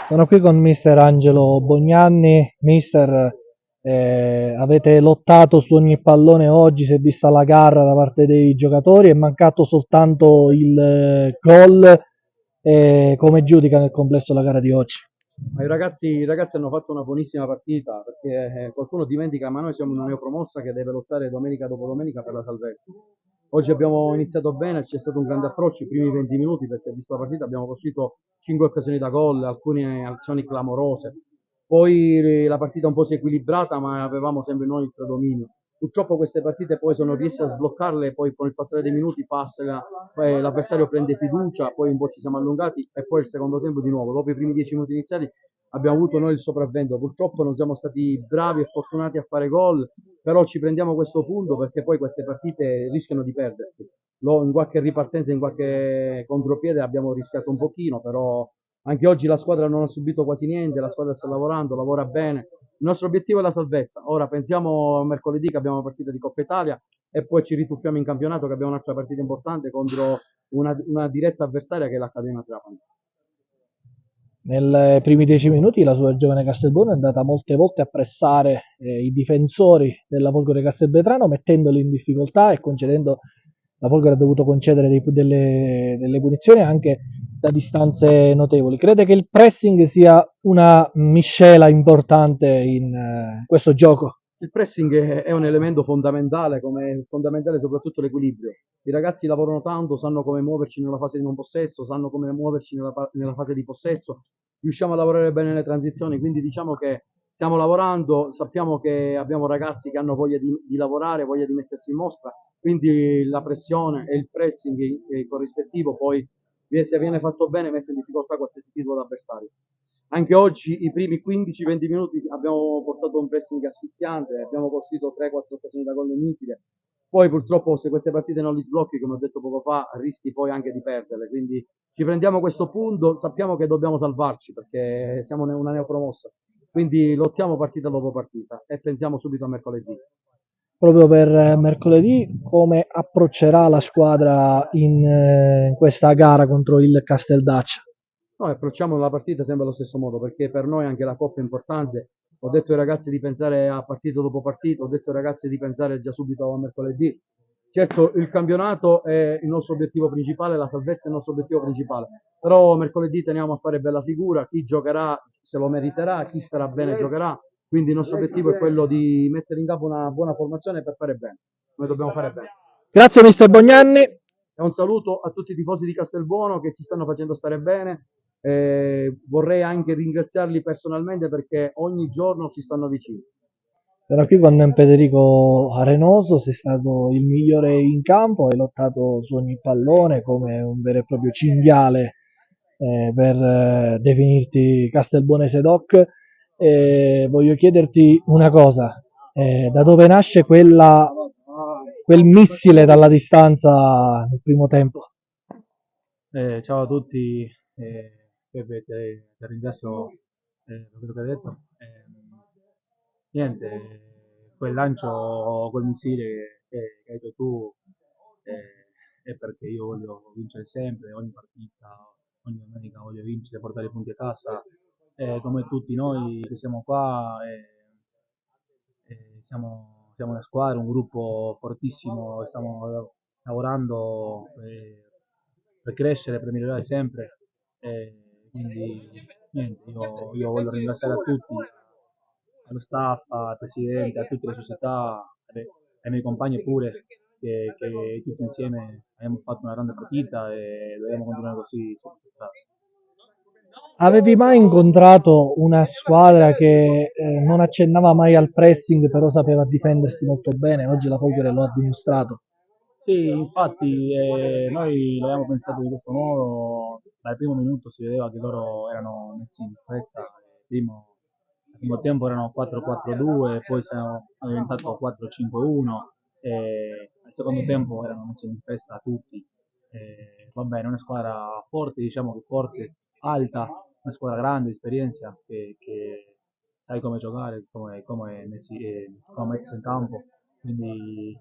Sono qui con mister Angelo Bognanni. Mister, avete lottato su ogni pallone oggi, si è vista la garra da parte dei giocatori, è mancato soltanto il gol. Come giudica nel complesso la gara di oggi? Ma i ragazzi hanno fatto una buonissima partita perché qualcuno dimentica, ma noi siamo una neopromossa che deve lottare domenica dopo domenica per la salvezza. Oggi abbiamo iniziato bene, c'è stato un grande approccio i primi 20 minuti perché visto la partita abbiamo costruito 5 occasioni da gol, alcune azioni clamorose. Poi la partita un po' si è equilibrata, ma avevamo sempre noi il predominio. Purtroppo queste partite poi sono riesce a sbloccarle, poi con il passare dei minuti passa, l'avversario prende fiducia, poi un po' ci siamo allungati e poi il secondo tempo di nuovo. Dopo i primi 10 minuti iniziali abbiamo avuto noi il sopravvento. Purtroppo non siamo stati bravi e fortunati a fare gol, però ci prendiamo questo punto perché poi queste partite rischiano di perdersi. In qualche ripartenza, in qualche contropiede abbiamo rischiato un pochino, però anche oggi la squadra non ha subito quasi niente, la squadra sta lavorando, lavora bene. Il nostro obiettivo è la salvezza. Ora pensiamo a mercoledì che abbiamo una partita di Coppa Italia e poi ci rituffiamo in campionato che abbiamo un'altra partita importante contro una diretta avversaria che è l'Accademia Trapani. Nei primi 10 minuti la sua giovane Castelbuono è andata molte volte a pressare i difensori della Folgore Castelvetrano, mettendoli in difficoltà e concedendo. La Folgore ha dovuto concedere delle punizioni anche da distanze notevoli. Crede che il pressing sia una miscela importante in questo gioco? Il pressing è un elemento fondamentale, come è fondamentale soprattutto l'equilibrio. I ragazzi lavorano tanto, sanno come muoverci nella fase di non possesso, sanno come muoverci nella fase di possesso, riusciamo a lavorare bene nelle transizioni, quindi diciamo che stiamo lavorando, sappiamo che abbiamo ragazzi che hanno voglia di lavorare, voglia di mettersi in mostra, quindi la pressione e il pressing corrispettivo poi, se viene fatto bene, mette in difficoltà qualsiasi tipo di avversario. Anche oggi, i primi 15-20 minuti, abbiamo portato un pressing asfissiante, abbiamo costruito 3-4 occasioni da gol nitide. Poi purtroppo se queste partite non li sblocchi, come ho detto poco fa, rischi poi anche di perderle. Quindi ci prendiamo questo punto, sappiamo che dobbiamo salvarci perché siamo una neopromossa. Quindi lottiamo partita dopo partita e pensiamo subito a mercoledì. Proprio per mercoledì, come approccerà la squadra in questa gara contro il Casteldaccia? Noi approcciamo la partita sempre allo stesso modo perché per noi anche la Coppa è importante. Ho detto ai ragazzi di pensare a partita dopo partita, ho detto ai ragazzi di pensare già subito a mercoledì. Certo, il campionato è il nostro obiettivo principale, la salvezza è il nostro obiettivo principale, però mercoledì teniamo a fare bella figura, chi giocherà se lo meriterà, chi starà bene giocherà, quindi il nostro obiettivo è quello di mettere in campo una buona formazione per fare bene. Noi dobbiamo fare bene. Grazie mister Bognanni. E un saluto a tutti i tifosi di Castelbuono che ci stanno facendo stare bene. Vorrei anche ringraziarli personalmente perché ogni giorno ci stanno vicini. Sono qui con Federico Arenoso, sei stato il migliore in campo, hai lottato su ogni pallone come un vero e proprio cinghiale per definirti Castelbuonese Doc. Voglio chiederti una cosa, da dove nasce quel missile dalla distanza nel primo tempo? Ciao a tutti, Peppe, ti ringrazio per quello che hai detto. Niente, quel lancio, quel missile che hai detto tu è perché io voglio vincere sempre, ogni partita, ogni domenica voglio vincere, portare i punti a casa, come tutti noi che siamo qua. Siamo una squadra, un gruppo fortissimo, stiamo lavorando per crescere, per migliorare sempre. Quindi niente, io voglio ringraziare a tutti, allo staff, al presidente, a tutte le società, ai miei compagni pure, che tutti insieme abbiamo fatto una grande partita e dobbiamo continuare così su questa strada. Avevi mai incontrato una squadra che non accennava mai al pressing, però sapeva difendersi molto bene? Oggi la Folgore lo ha dimostrato. Sì, infatti noi l'abbiamo pensato di questo modo, dal primo minuto si vedeva che loro erano messi in difesa, il primo tempo erano 4-4-2, poi siamo diventato 4-5-1 e al secondo tempo erano messi in difesa tutti. Va bene, è una squadra forte, diciamo che forte, alta, una squadra grande, di esperienza, che sai come giocare, come mettersi in campo. Quindi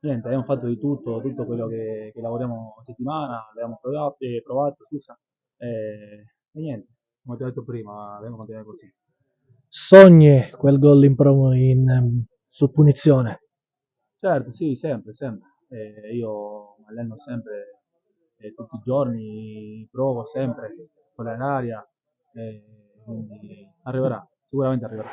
niente, abbiamo fatto di tutto, tutto quello che lavoriamo a settimana, l'abbiamo provato, scusa, e niente. come ti ho detto prima, dobbiamo continuare così. Sogni quel gol su punizione. Certo, sì, sempre, sempre. Io mi alleno sempre, tutti i giorni, provo sempre con l'aria, quindi arriverà, sicuramente arriverà.